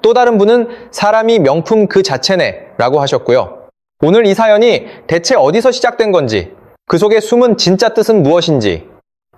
또 다른 분은 사람이 명품 그 자체네 라고 하셨고요. 오늘 이 사연이 대체 어디서 시작된 건지, 그 속의 숨은 진짜 뜻은 무엇인지,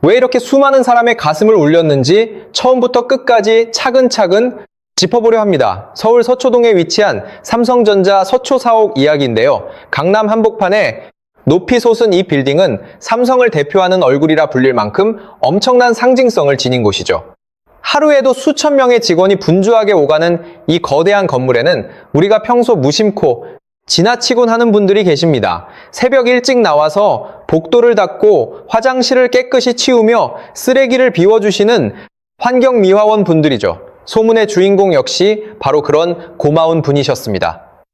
왜 이렇게 수많은 사람의 가슴을 울렸는지 처음부터 끝까지 차근차근 짚어보려 합니다. 서울 서초동에 위치한 삼성전자 서초사옥 이야기인데요. 강남 한복판에 높이 솟은 이 빌딩은 삼성을 대표하는 얼굴이라 불릴 만큼 엄청난 상징성을 지닌 곳이죠. 하루에도 수천 명의 직원이 분주하게 오가는 이 거대한 건물에는 우리가 평소 무심코 지나치곤 하는 분들이 계십니다. 새벽 일찍 나와서 복도를 닦고 화장실을 깨끗이 치우며 쓰레기를 비워주시는 환경미화원 분들이죠. 소문의 주인공 역시 바로 그런 고마운 분이셨습니다.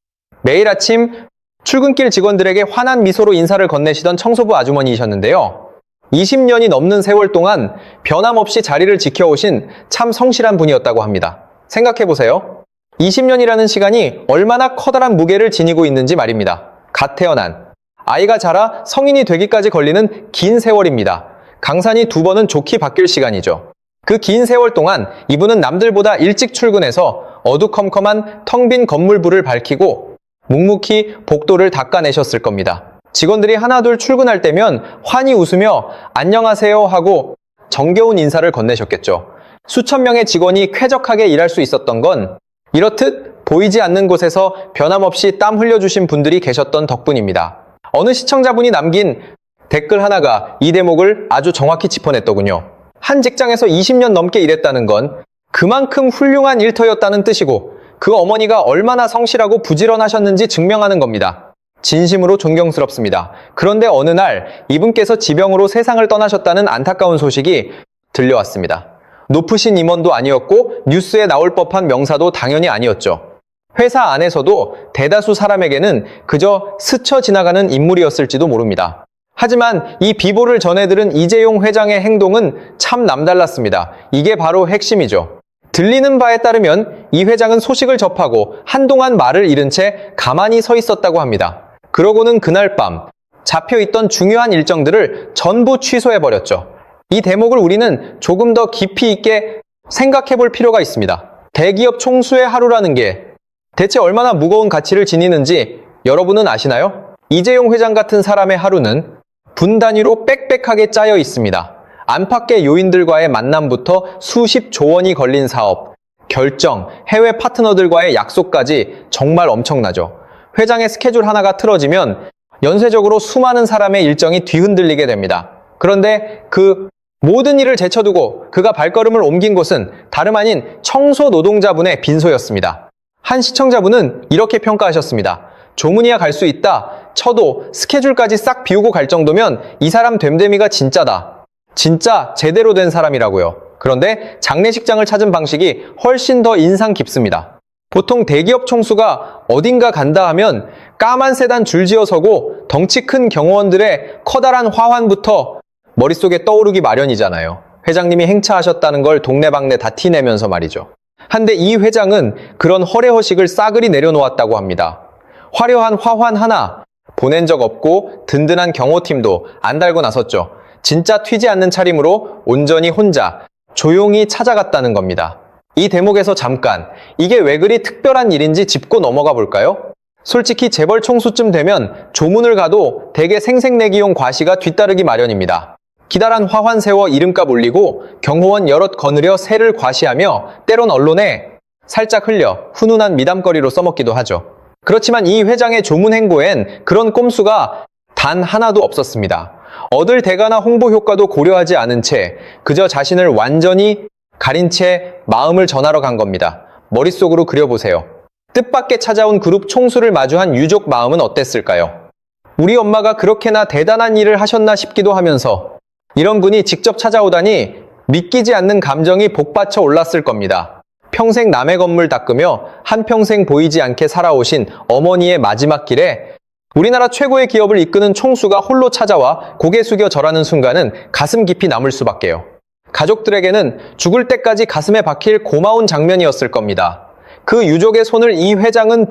매일 아침 출근길 직원들에게 환한 미소로 인사를 건네시던 청소부 아주머니이셨는데요. 20년이 넘는 세월 동안 변함없이 자리를 지켜오신 참 성실한 분이었다고 합니다. 생각해보세요. 20년이라는 시간이 얼마나 커다란 무게를 지니고 있는지 말입니다. 갓 태어난 아이가 자라 성인이 되기까지 걸리는 긴 세월입니다. 강산이 2번은 좋게 바뀔 시간이죠. 그 긴 세월 동안 이분은 남들보다 일찍 출근해서 어두컴컴한 텅 빈 건물불을 밝히고 묵묵히 복도를 닦아내셨을 겁니다. 직원들이 하나둘 출근할 때면 환히 웃으며 안녕하세요 하고 정겨운 인사를 건네셨겠죠. 수천 명의 직원이 쾌적하게 일할 수 있었던 건 이렇듯 보이지 않는 곳에서 변함없이 땀 흘려주신 분들이 계셨던 덕분입니다. 어느 시청자분이 남긴 댓글 하나가 이 대목을 아주 정확히 짚어냈더군요. 한 직장에서 20년 넘게 일했다는 건 그만큼 훌륭한 일터였다는 뜻이고 그 어머니가 얼마나 성실하고 부지런하셨는지 증명하는 겁니다. 진심으로 존경스럽습니다. 그런데 어느 날 이분께서 지병으로 세상을 떠나셨다는 안타까운 소식이 들려왔습니다. 높으신 임원도 아니었고 뉴스에 나올 법한 명사도 당연히 아니었죠. 회사 안에서도 대다수 사람에게는 그저 스쳐 지나가는 인물이었을지도 모릅니다. 하지만 이 비보를 전해들은 이재용 회장의 행동은 참 남달랐습니다. 이게 바로 핵심이죠. 들리는 바에 따르면 이 회장은 소식을 접하고 한동안 말을 잃은 채 가만히 서 있었다고 합니다. 그러고는 그날 밤 잡혀있던 중요한 일정들을 전부 취소해버렸죠. 이 대목을 우리는 조금 더 깊이 있게 생각해 볼 필요가 있습니다. 대기업 총수의 하루라는 게 대체 얼마나 무거운 가치를 지니는지 여러분은 아시나요? 이재용 회장 같은 사람의 하루는 분 단위로 빽빽하게 짜여 있습니다. 안팎의 요인들과의 만남부터 수십조 원이 걸린 사업, 결정, 해외 파트너들과의 약속까지 정말 엄청나죠. 회장의 스케줄 하나가 틀어지면 연쇄적으로 수많은 사람의 일정이 뒤흔들리게 됩니다. 그런데 그 모든 일을 제쳐두고 그가 발걸음을 옮긴 곳은 다름 아닌 청소 노동자분의 빈소였습니다. 한 시청자분은 이렇게 평가하셨습니다. 조문이야 갈 수 있다 쳐도 스케줄까지 싹 비우고 갈 정도면 이 사람 됨됨이가 진짜다. 진짜 제대로 된 사람이라고요. 그런데 장례식장을 찾은 방식이 훨씬 더 인상 깊습니다. 보통 대기업 총수가 어딘가 간다 하면 까만 세단 줄지어 서고 덩치 큰 경호원들의 커다란 화환부터 머릿속에 떠오르기 마련이잖아요. 회장님이 행차하셨다는 걸 동네방네 다 티내면서 말이죠. 한데 이 회장은 그런 허례허식을 싸그리 내려놓았다고 합니다. 화려한 화환 하나 보낸 적 없고 든든한 경호팀도 안 달고 나섰죠. 진짜 튀지 않는 차림으로 온전히 혼자 조용히 찾아갔다는 겁니다. 이 대목에서 잠깐 이게 왜 그리 특별한 일인지 짚고 넘어가 볼까요? 솔직히 재벌 총수쯤 되면 조문을 가도 대개 생색내기용 과시가 뒤따르기 마련입니다. 기다란 화환 세워 이름값 올리고 경호원 여럿 거느려 세를 과시하며 때론 언론에 살짝 흘려 훈훈한 미담거리로 써먹기도 하죠. 그렇지만 이 회장의 조문 행보엔 그런 꼼수가 단 하나도 없었습니다. 얻을 대가나 홍보 효과도 고려하지 않은 채 그저 자신을 완전히 가린 채 마음을 전하러 간 겁니다. 머릿속으로 그려보세요. 뜻밖의 찾아온 그룹 총수를 마주한 유족 마음은 어땠을까요? 우리 엄마가 그렇게나 대단한 일을 하셨나 싶기도 하면서 이런 분이 직접 찾아오다니 믿기지 않는 감정이 복받쳐 올랐을 겁니다. 평생 남의 건물 닦으며 한평생 보이지 않게 살아오신 어머니의 마지막 길에 우리나라 최고의 기업을 이끄는 총수가 홀로 찾아와 고개 숙여 절하는 순간은 가슴 깊이 남을 수밖에요. 가족들에게는 죽을 때까지 가슴에 박힐 고마운 장면이었을 겁니다. 그 유족의 손을 이 회장은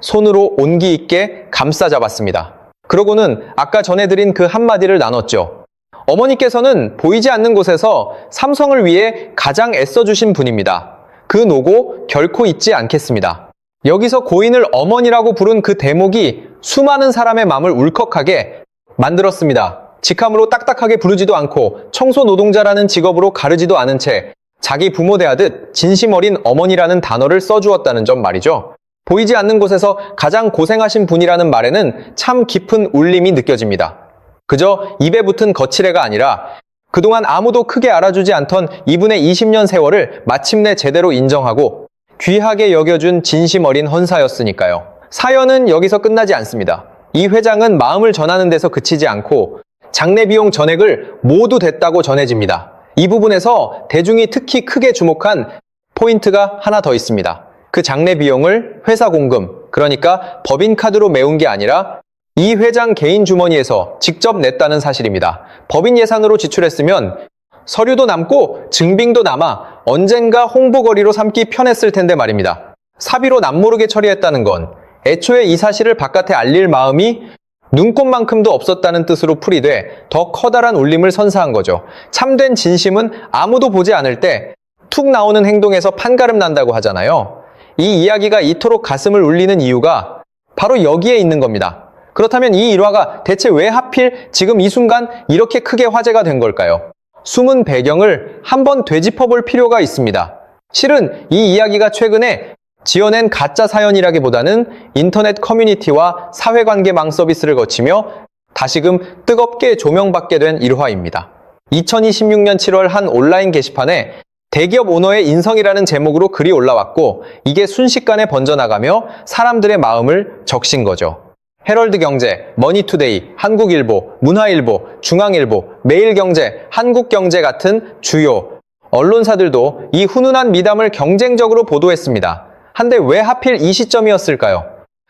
손으로 온기 있게 감싸 잡았습니다. 그러고는 아까 전해드린 그 한마디를 나눴죠. 어머니께서는 보이지 않는 곳에서 삼성을 위해 가장 애써주신 분입니다. 그 노고 결코 잊지 않겠습니다. 여기서 고인을 어머니라고 부른 그 대목이 수많은 사람의 마음을 울컥하게 만들었습니다. 직함으로 딱딱하게 부르지도 않고 청소 노동자라는 직업으로 가르지도 않은 채 자기 부모 대하듯 진심 어린 어머니라는 단어를 써주었다는 점 말이죠. 보이지 않는 곳에서 가장 고생하신 분이라는 말에는 참 깊은 울림이 느껴집니다. 그저 입에 붙은 거칠애가 아니라 그동안 아무도 크게 알아주지 않던 이분의 20년 세월을 마침내 제대로 인정하고 귀하게 여겨준 진심 어린 헌사였으니까요. 사연은 여기서 끝나지 않습니다. 이 회장은 마음을 전하는 데서 그치지 않고 장례 비용 전액을 모두 댔다고 전해집니다. 이 부분에서 대중이 특히 크게 주목한 포인트가 하나 더 있습니다. 그 장례 비용을 회사 공금, 그러니까 법인카드로 메운 게 아니라 이 회장 개인 주머니에서 직접 냈다는 사실입니다. 법인 예산으로 지출했으면 서류도 남고 증빙도 남아 언젠가 홍보거리로 삼기 편했을 텐데 말입니다. 사비로 남모르게 처리했다는 건 애초에 이 사실을 바깥에 알릴 마음이 눈꼽만큼도 없었다는 뜻으로 풀이돼 더 커다란 울림을 선사한 거죠. 참된 진심은 아무도 보지 않을 때 툭 나오는 행동에서 판가름 난다고 하잖아요. 이 이야기가 이토록 가슴을 울리는 이유가 바로 여기에 있는 겁니다. 그렇다면 이 일화가 대체 왜 하필 지금 이 순간 이렇게 크게 화제가 된 걸까요? 숨은 배경을 한번 되짚어볼 필요가 있습니다. 실은 이 이야기가 최근에 지어낸 가짜 사연이라기보다는 인터넷 커뮤니티와 사회관계망 서비스를 거치며 다시금 뜨겁게 조명받게 된 일화입니다. 2026년 7월 한 온라인 게시판에 대기업 오너의 인성이라는 제목으로 글이 올라왔고 이게 순식간에 번져나가며 사람들의 마음을 적신 거죠. 헤럴드 경제, 머니투데이, 한국일보, 문화일보, 중앙일보, 매일경제, 한국경제 같은 주요 언론사들도 이 훈훈한 미담을 경쟁적으로 보도했습니다. 한데 왜 하필 이 시점이었을까요?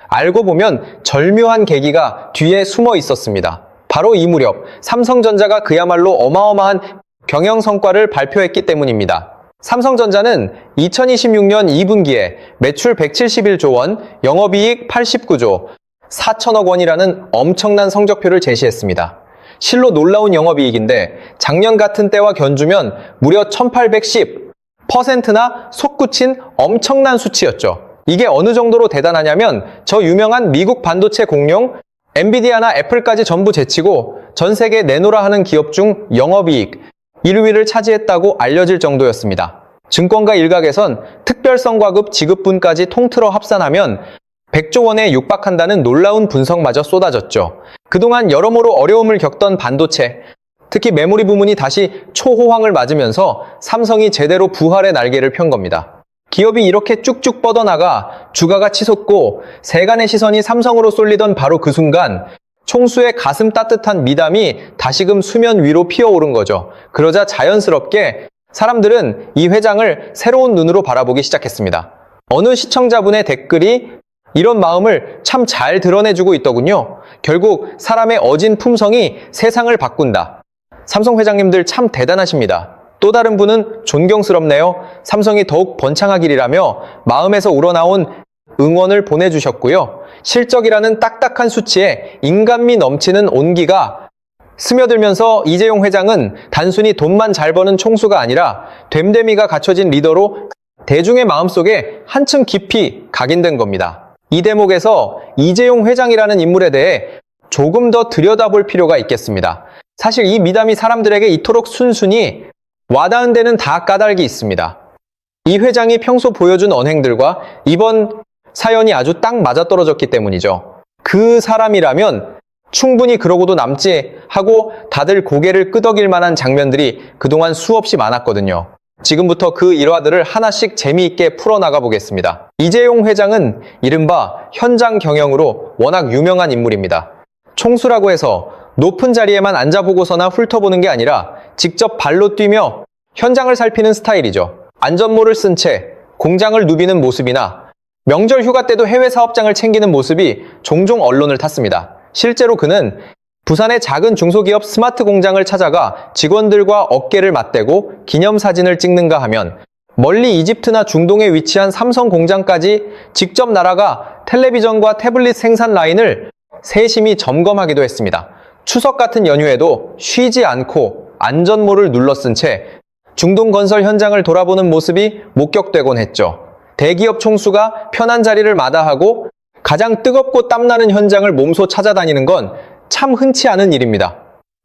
알고 보면 절묘한 계기가 뒤에 숨어 있었습니다. 바로 이 무렵 삼성전자가 그야말로 어마어마한 경영 성과를 발표했기 때문입니다. 삼성전자는 2026년 2분기에 매출 171조 원, 영업이익 89조, 4천억 원이라는 엄청난 성적표를 제시했습니다. 실로 놀라운 영업이익인데 작년 같은 때와 견주면 무려 1810%나 솟구친 엄청난 수치였죠. 이게 어느 정도로 대단하냐면 저 유명한 미국 반도체 공룡 엔비디아나 애플까지 전부 제치고 전 세계 내놓으라 하는 기업 중 영업이익 1위를 차지했다고 알려질 정도였습니다. 증권가 일각에선 특별성과급 지급분까지 통틀어 합산하면 100조 원에 육박한다는 놀라운 분석마저 쏟아졌죠. 그동안 여러모로 어려움을 겪던 반도체, 특히 메모리 부문이 다시 초호황을 맞으면서 삼성이 제대로 부활의 날개를 편 겁니다. 기업이 이렇게 쭉쭉 뻗어나가 주가가 치솟고 세간의 시선이 삼성으로 쏠리던 바로 그 순간 총수의 가슴 따뜻한 미담이 다시금 수면 위로 피어오른 거죠. 그러자 자연스럽게 사람들은 이 회장을 새로운 눈으로 바라보기 시작했습니다. 어느 시청자분의 댓글이 이런 마음을 참 잘 드러내주고 있더군요. 결국 사람의 어진 품성이 세상을 바꾼다. 삼성 회장님들 참 대단하십니다. 또 다른 분은 존경스럽네요. 삼성이 더욱 번창하기리라며 마음에서 우러나온 응원을 보내주셨고요. 실적이라는 딱딱한 수치에 인간미 넘치는 온기가 스며들면서 이재용 회장은 단순히 돈만 잘 버는 총수가 아니라 됨됨이가 갖춰진 리더로 대중의 마음속에 한층 깊이 각인된 겁니다. 이 대목에서 이재용 회장이라는 인물에 대해 조금 더 들여다볼 필요가 있겠습니다. 사실 이 미담이 사람들에게 이토록 순순히 와닿은 데는 다 까닭이 있습니다. 이 회장이 평소 보여준 언행들과 이번 사연이 아주 딱 맞아떨어졌기 때문이죠. 그 사람이라면 충분히 그러고도 남지 하고 다들 고개를 끄덕일 만한 장면들이 그동안 수없이 많았거든요. 지금부터 그 일화들을 하나씩 재미있게 풀어나가 보겠습니다. 이재용 회장은 이른바 현장 경영으로 워낙 유명한 인물입니다. 총수라고 해서 높은 자리에만 앉아보고서나 훑어보는 게 아니라 직접 발로 뛰며 현장을 살피는 스타일이죠. 안전모를 쓴 채 공장을 누비는 모습이나 명절 휴가 때도 해외 사업장을 챙기는 모습이 종종 언론을 탔습니다. 실제로 그는 부산의 작은 중소기업 스마트 공장을 찾아가 직원들과 어깨를 맞대고 기념사진을 찍는가 하면 멀리 이집트나 중동에 위치한 삼성 공장까지 직접 날아가 텔레비전과 태블릿 생산 라인을 세심히 점검하기도 했습니다. 추석 같은 연휴에도 쉬지 않고 안전모를 눌러 쓴 채 중동건설 현장을 돌아보는 모습이 목격되곤 했죠. 대기업 총수가 편한 자리를 마다하고 가장 뜨겁고 땀나는 현장을 몸소 찾아다니는 건 참 흔치 않은 일입니다.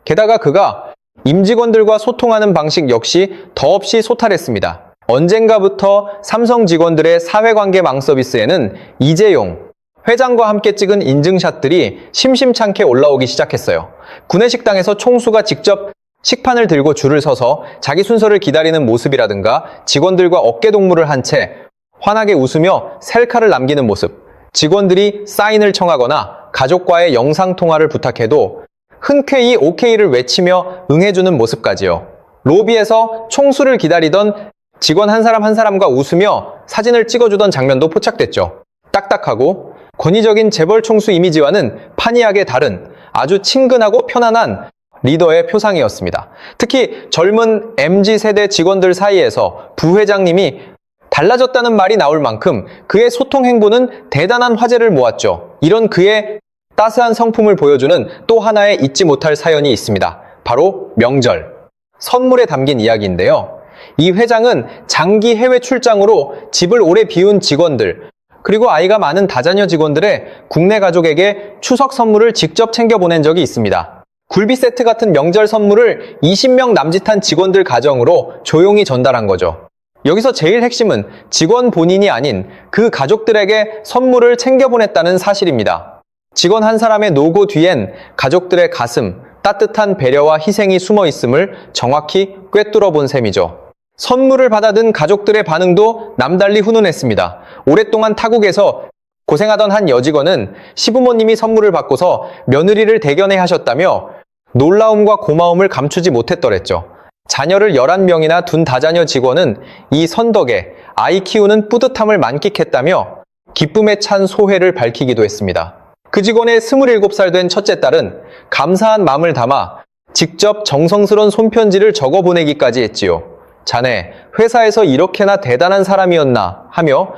게다가 그가 임직원들과 소통하는 방식 역시 더없이 소탈했습니다. 언젠가부터 삼성 직원들의 사회관계 망 서비스에는 이재용 회장과 함께 찍은 인증샷들이 심심찮게 올라오기 시작했어요. 구내식당에서 총수가 직접 식판을 들고 줄을 서서 자기 순서를 기다리는 모습이라든가 직원들과 어깨동무를 한 채 환하게 웃으며 셀카를 남기는 모습, 직원들이 사인을 청하거나 가족과의 영상통화를 부탁해도 흔쾌히 OK를 외치며 응해주는 모습까지요. 로비에서 총수를 기다리던 직원 한 사람 한 사람과 웃으며 사진을 찍어주던 장면도 포착됐죠. 딱딱하고 권위적인 재벌 총수 이미지와는 판이하게 다른 아주 친근하고 편안한 리더의 표상이었습니다. 특히 젊은 MZ세대 직원들 사이에서 부회장님이 달라졌다는 말이 나올 만큼 그의 소통 행보는 대단한 화제를 모았죠. 이런 그의 따스한 성품을 보여주는 또 하나의 잊지 못할 사연이 있습니다. 바로 명절, 선물에 담긴 이야기인데요. 이 회장은 장기 해외 출장으로 집을 오래 비운 직원들, 그리고 아이가 많은 다자녀 직원들의 국내 가족에게 추석 선물을 직접 챙겨 보낸 적이 있습니다. 굴비 세트 같은 명절 선물을 20명 남짓한 직원들 가정으로 조용히 전달한 거죠. 여기서 제일 핵심은 직원 본인이 아닌 그 가족들에게 선물을 챙겨보냈다는 사실입니다. 직원 한 사람의 노고 뒤엔 가족들의 가슴, 따뜻한 배려와 희생이 숨어 있음을 정확히 꿰뚫어 본 셈이죠. 선물을 받아든 가족들의 반응도 남달리 훈훈했습니다. 오랫동안 타국에서 고생하던 한 여직원은 시부모님이 선물을 받고서 며느리를 대견해 하셨다며 놀라움과 고마움을 감추지 못했더랬죠. 자녀를 11명이나 둔 다자녀 직원은 이 선덕에 아이 키우는 뿌듯함을 만끽했다며 기쁨에 찬 소회를 밝히기도 했습니다. 그 직원의 27살 된 첫째 딸은 감사한 마음을 담아 직접 정성스런 손편지를 적어 보내기까지 했지요. 자네, 회사에서 이렇게나 대단한 사람이었나 하며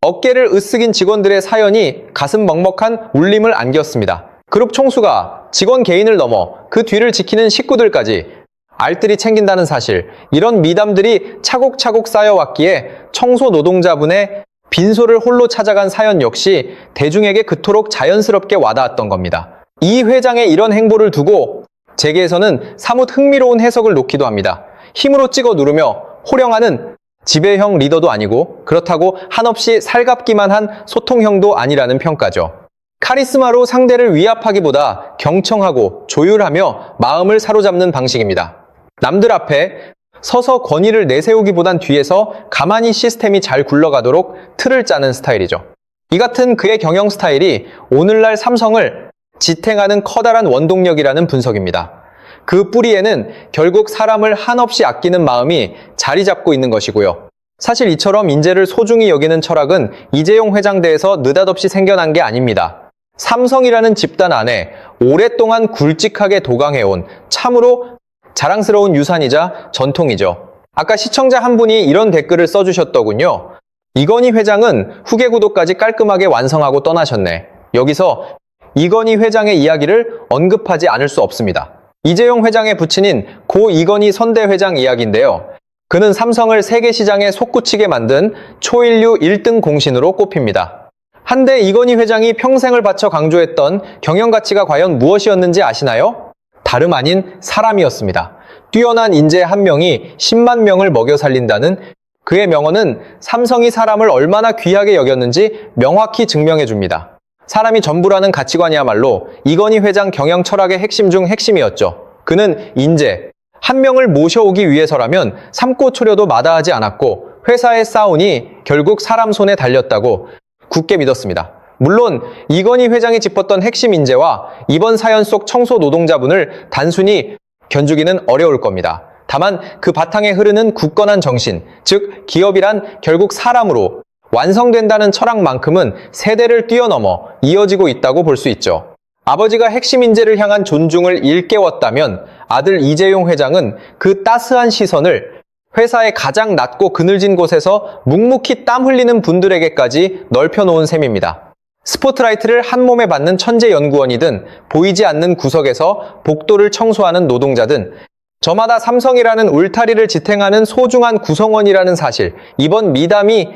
어깨를 으쓱인 직원들의 사연이 가슴 먹먹한 울림을 안겼습니다. 그룹 총수가 직원 개인을 넘어 그 뒤를 지키는 식구들까지 알뜰히 챙긴다는 사실, 이런 미담들이 차곡차곡 쌓여왔기에 청소 노동자분의 빈소를 홀로 찾아간 사연 역시 대중에게 그토록 자연스럽게 와닿았던 겁니다. 이 회장의 이런 행보를 두고 재계에서는 사뭇 흥미로운 해석을 놓기도 합니다. 힘으로 찍어 누르며 호령하는 지배형 리더도 아니고 그렇다고 한없이 살갑기만 한 소통형도 아니라는 평가죠. 카리스마로 상대를 위압하기보다 경청하고 조율하며 마음을 사로잡는 방식입니다. 남들 앞에 서서 권위를 내세우기보단 뒤에서 가만히 시스템이 잘 굴러가도록 틀을 짜는 스타일이죠. 이 같은 그의 경영 스타일이 오늘날 삼성을 지탱하는 커다란 원동력이라는 분석입니다. 그 뿌리에는 결국 사람을 한없이 아끼는 마음이 자리 잡고 있는 것이고요. 사실 이처럼 인재를 소중히 여기는 철학은 이재용 회장대에서 느닷없이 생겨난 게 아닙니다. 삼성이라는 집단 안에 오랫동안 굵직하게 도강해온 참으로 자랑스러운 유산이자 전통이죠. 아까 시청자 한 분이 이런 댓글을 써주셨더군요. 이건희 회장은 후계 구도까지 깔끔하게 완성하고 떠나셨네. 여기서 이건희 회장의 이야기를 언급하지 않을 수 없습니다. 이재용 회장의 부친인 고 이건희 선대 회장 이야기인데요. 그는 삼성을 세계 시장에 솟구치게 만든 초인류 1등 공신으로 꼽힙니다. 한데 이건희 회장이 평생을 바쳐 강조했던 경영 가치가 과연 무엇이었는지 아시나요? 다름 아닌 사람이었습니다. 뛰어난 인재 한 명이 10만 명을 먹여 살린다는 그의 명언은 삼성이 사람을 얼마나 귀하게 여겼는지 명확히 증명해 줍니다. 사람이 전부라는 가치관이야말로 이건희 회장 경영 철학의 핵심 중 핵심이었죠. 그는 인재 한 명을 모셔오기 위해서라면 삶고 초려도 마다하지 않았고 회사의 싸운이 결국 사람 손에 달렸다고 굳게 믿었습니다. 물론 이건희 회장이 짚었던 핵심 인재와 이번 사연 속 청소 노동자분을 단순히 견주기는 어려울 겁니다. 다만 그 바탕에 흐르는 굳건한 정신, 즉 기업이란 결국 사람으로 완성된다는 철학만큼은 세대를 뛰어넘어 이어지고 있다고 볼 수 있죠. 아버지가 핵심 인재를 향한 존중을 일깨웠다면 아들 이재용 회장은 그 따스한 시선을 회사의 가장 낮고 그늘진 곳에서 묵묵히 땀 흘리는 분들에게까지 넓혀놓은 셈입니다. 스포트라이트를 한 몸에 받는 천재 연구원이든 보이지 않는 구석에서 복도를 청소하는 노동자든 저마다 삼성이라는 울타리를 지탱하는 소중한 구성원이라는 사실, 이번 미담이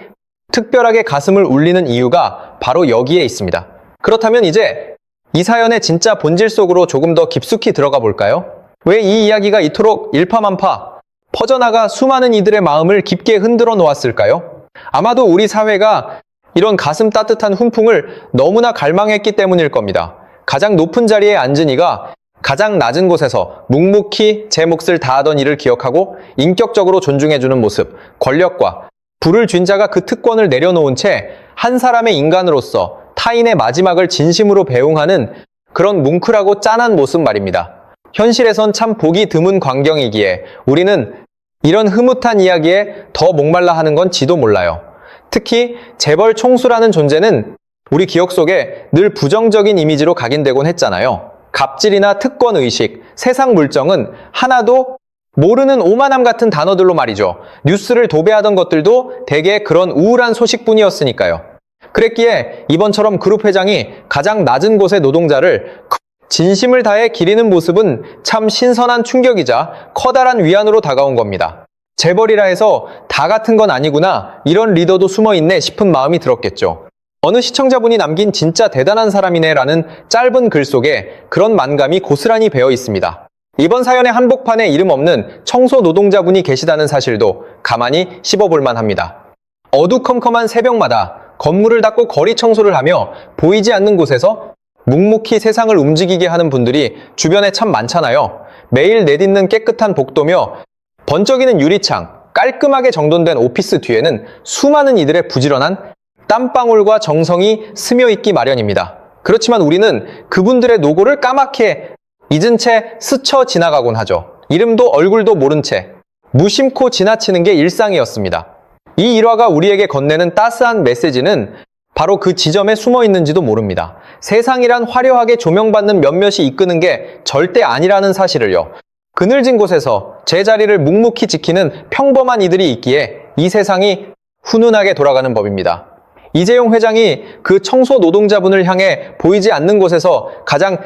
특별하게 가슴을 울리는 이유가 바로 여기에 있습니다. 그렇다면 이제 이 사연의 진짜 본질 속으로 조금 더 깊숙이 들어가 볼까요? 왜 이 이야기가 이토록 일파만파 퍼져나가 수많은 이들의 마음을 깊게 흔들어 놓았을까요? 아마도 우리 사회가 이런 가슴 따뜻한 훈풍을 너무나 갈망했기 때문일 겁니다. 가장 높은 자리에 앉은 이가 가장 낮은 곳에서 묵묵히 제 몫을 다하던 일을 기억하고 인격적으로 존중해주는 모습, 권력과 부를 쥔 자가 그 특권을 내려놓은 채 한 사람의 인간으로서 타인의 마지막을 진심으로 배웅하는 그런 뭉클하고 짠한 모습 말입니다. 현실에선 참 보기 드문 광경이기에 우리는 이런 흐뭇한 이야기에 더 목말라 하는 건지도 몰라요. 특히 재벌 총수라는 존재는 우리 기억 속에 늘 부정적인 이미지로 각인되곤 했잖아요. 갑질이나 특권의식, 세상 물정은 하나도 모르는 오만함 같은 단어들로 말이죠. 뉴스를 도배하던 것들도 대개 그런 우울한 소식뿐이었으니까요. 그랬기에 이번처럼 그룹 회장이 가장 낮은 곳의 노동자를 진심을 다해 기리는 모습은 참 신선한 충격이자 커다란 위안으로 다가온 겁니다. 재벌이라 해서 다 같은 건 아니구나, 이런 리더도 숨어있네 싶은 마음이 들었겠죠. 어느 시청자분이 남긴 진짜 대단한 사람이네 라는 짧은 글 속에 그런 만감이 고스란히 배어 있습니다. 이번 사연의 한복판에 이름 없는 청소 노동자분이 계시다는 사실도 가만히 씹어볼만 합니다. 어두컴컴한 새벽마다 건물을 닦고 거리 청소를 하며 보이지 않는 곳에서 묵묵히 세상을 움직이게 하는 분들이 주변에 참 많잖아요. 매일 내딛는 깨끗한 복도며 번쩍이는 유리창, 깔끔하게 정돈된 오피스 뒤에는 수많은 이들의 부지런한 땀방울과 정성이 스며있기 마련입니다. 그렇지만 우리는 그분들의 노고를 까맣게 잊은 채 스쳐 지나가곤 하죠. 이름도 얼굴도 모른 채 무심코 지나치는 게 일상이었습니다. 이 일화가 우리에게 건네는 따스한 메시지는 바로 그 지점에 숨어 있는지도 모릅니다. 세상이란 화려하게 조명받는 몇몇이 이끄는 게 절대 아니라는 사실을요. 그늘진 곳에서 제자리를 묵묵히 지키는 평범한 이들이 있기에 이 세상이 훈훈하게 돌아가는 법입니다. 이재용 회장이 그 청소 노동자분을 향해 보이지 않는 곳에서 가장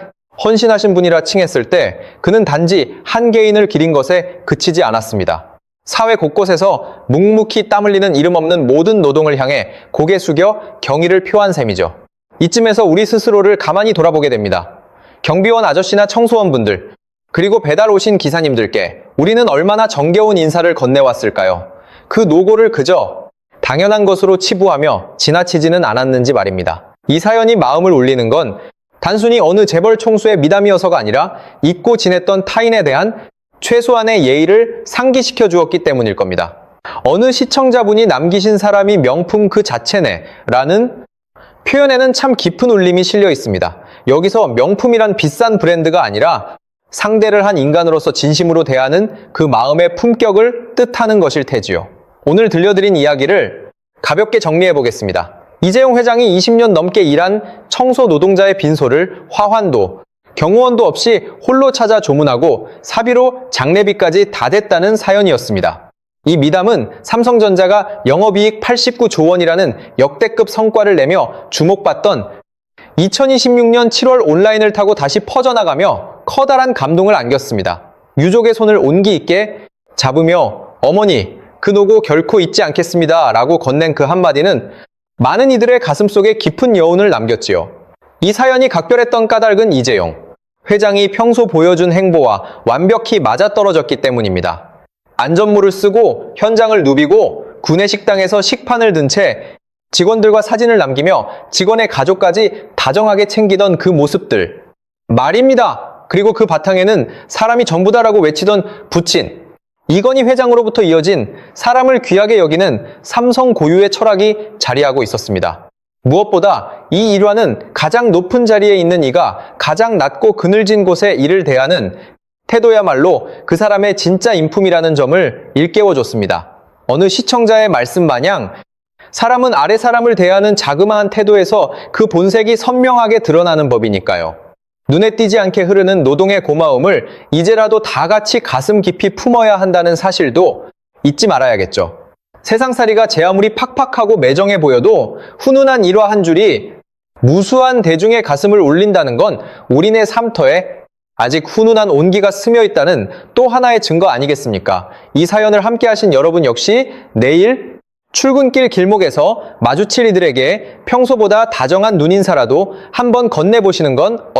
헌신하신 분이라 칭했을 때 그는 단지 한 개인을 기린 것에 그치지 않았습니다. 사회 곳곳에서 묵묵히 땀 흘리는 이름 없는 모든 노동을 향해 고개 숙여 경의를 표한 셈이죠. 이쯤에서 우리 스스로를 가만히 돌아보게 됩니다. 경비원 아저씨나 청소원분들, 그리고 배달 오신 기사님들께 우리는 얼마나 정겨운 인사를 건네왔을까요? 그 노고를 그저 당연한 것으로 치부하며 지나치지는 않았는지 말입니다. 이 사연이 마음을 울리는 건 단순히 어느 재벌 총수의 미담이어서가 아니라 잊고 지냈던 타인에 대한 최소한의 예의를 상기시켜 주었기 때문일 겁니다. 어느 시청자분이 남기신 사람이 명품 그 자체네 라는 표현에는 참 깊은 울림이 실려 있습니다. 여기서 명품이란 비싼 브랜드가 아니라 상대를 한 인간으로서 진심으로 대하는 그 마음의 품격을 뜻하는 것일 테지요. 오늘 들려드린 이야기를 가볍게 정리해 보겠습니다. 이재용 회장이 20년 넘게 일한 청소 노동자의 빈소를 화환도, 경호원도 없이 홀로 찾아 조문하고 사비로 장례비까지 다 됐다는 사연이었습니다. 이 미담은 삼성전자가 영업이익 89조 원이라는 역대급 성과를 내며 주목받던 2026년 7월 온라인을 타고 다시 퍼져나가며 커다란 감동을 안겼습니다. 유족의 손을 온기 있게 잡으며 어머니, 그 노고 결코 잊지 않겠습니다 라고 건넨 그 한마디는 많은 이들의 가슴속에 깊은 여운을 남겼지요. 이 사연이 각별했던 까닭은 이재용 회장이 평소 보여준 행보와 완벽히 맞아떨어졌기 때문입니다. 안전모를 쓰고 현장을 누비고 구내식당에서 식판을 든 채 직원들과 사진을 남기며 직원의 가족까지 다정하게 챙기던 그 모습들 말입니다. 그리고 그 바탕에는 사람이 전부다라고 외치던 부친 이건희 회장으로부터 이어진 사람을 귀하게 여기는 삼성 고유의 철학이 자리하고 있었습니다. 무엇보다 이 일화는 가장 높은 자리에 있는 이가 가장 낮고 그늘진 곳에 이를 대하는 태도야말로 그 사람의 진짜 인품이라는 점을 일깨워줬습니다. 어느 시청자의 말씀 마냥 사람은 아래 사람을 대하는 자그마한 태도에서 그 본색이 선명하게 드러나는 법이니까요. 눈에 띄지 않게 흐르는 노동의 고마움을 이제라도 다 같이 가슴 깊이 품어야 한다는 사실도 잊지 말아야겠죠. 세상살이가 제 아무리 팍팍하고 매정해 보여도 훈훈한 일화 한 줄이 무수한 대중의 가슴을 울린다는 건 우리네 삶터에 아직 훈훈한 온기가 스며 있다는 또 하나의 증거 아니겠습니까? 이 사연을 함께 하신 여러분 역시 내일 출근길 길목에서 마주칠 이들에게 평소보다 다정한 눈인사라도 한번 건네보시는 건